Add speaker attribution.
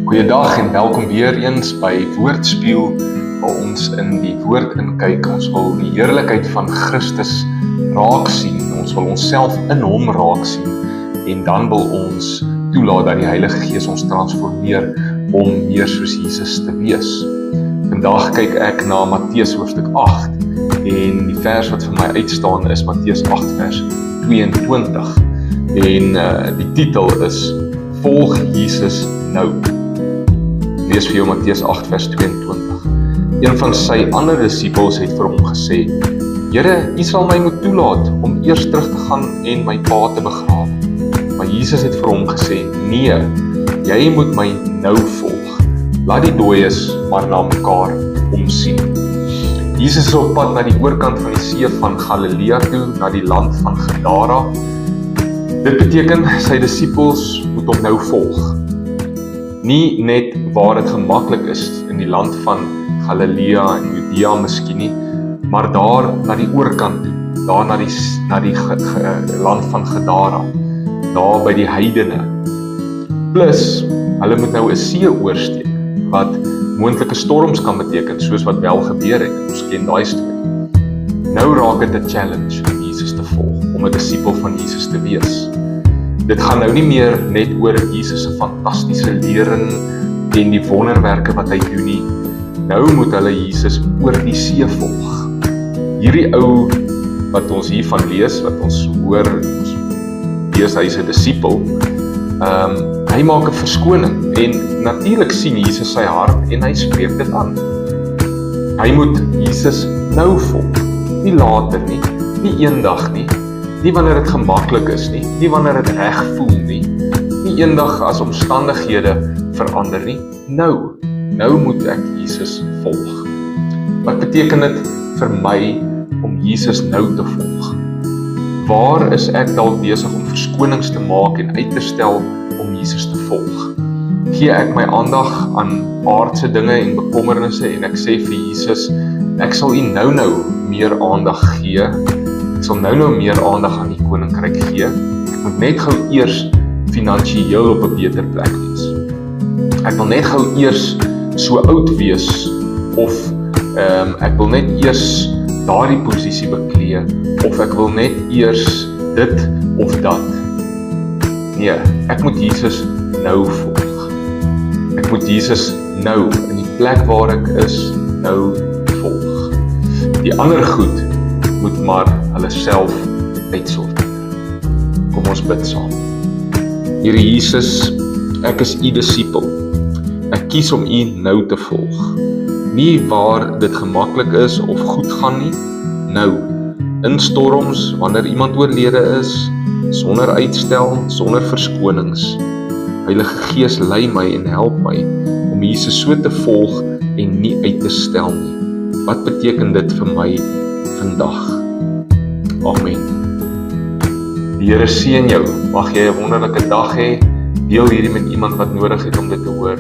Speaker 1: Goeiedag en welkom weer eens by Woordspieël, waar ons in die woord inkyk. Ons wil die heerlikheid van Christus raak sien. Ons wil onsself in hom raak sien en dan wil ons toelaat dat die Heilige Gees ons transformeer om meer soos Jesus te wees. Vandag kyk ek na Matteus hoofstuk 8 en die vers wat vir my uitstaan is Matteus 8 vers 22 en die titel is Volg Jesus nou. Lees vir jou Matteus 8 vers 22. Een van sy ander disippels het vir hom gesê: Here, U sal my moet toelaat om eers terug te gaan en my pa te begrawe. Maar Jesus het vir hom gesê: Nee, jy moet my nou volg. Laat die dooies maar na mekaar omsien. Jesus is op pad na die oorkant van die see van Galilea toe, na die land van Gadara. Dit beteken sy disippels moet hom nou volg. Nie net waar dit gemaklik is in die land van Galilea en Judea miskien nie, maar daar na die oorkant toe, daar na die land van Gadara, daar by die heidene. Plus, hulle moet nou 'n see oorsteek, wat moontlike storms kan beteken, soos wat wel gebeur het. Ons ken daai storie. Nou raak dit 'n challenge om Jesus te volg, om 'n disipel van Jesus te wees. Dit gaan nou nie meer net oor Jesus se fantastiese lering en die wonderwerke wat hy doen nie. Nou moet hulle Jesus oor die see volg. Hierdie ou wat ons hiervan lees, wat ons hoor, ons lees hy's 'n disipel, hy maak 'n verskoning en natuurlik sien Jesus sy hart en hy spreek dit aan. Hy moet Jesus nou volg, nie later nie, nie eendag nie, nie wanneer dit gemaklik is nie wanneer dit reg voel nie eendag as omstandighede verander nie. Nou moet ek Jesus volg. Wat beteken dit vir my om Jesus nou te volg? Waar is ek dalk besig om verskonings te maak en uit te stel om Jesus te volg? Gee ek my aandag aan aardse dinge en bekommernisse en ek sê vir Jesus, ek sal U nou meer aandag gee. Ek sal nou meer aandag aan die koninkryk gee. Ek moet net gou eers finansiëel op 'n beter plek wees. Ek wil net gou eers so oud wees of ek wil net eers daardie posisie beklee of ek wil net eers dit of dat. Nee, ek moet Jesus nou volg. Ek moet Jesus nou in die plek waar ek is nou volg. Die ander goed moet maar hulle self uitsorteer. Kom ons bid saam. Here Jesus, ek is U disipel. Ek kies om U nou te volg. Nie waar dit gemaklik is of goed gaan nie, nou. In storms, wanneer iemand oorlede is, sonder uitstel, sonder verskonings. Heilige Gees lei my en help my om Jesus so te volg en nie uit te stel nie. Wat beteken dit vir my vandag? Amen. Die Here seën jou. Mag jy 'n wonderlike dag hê. Deel hierdie met iemand wat nodig het om dit te hoor.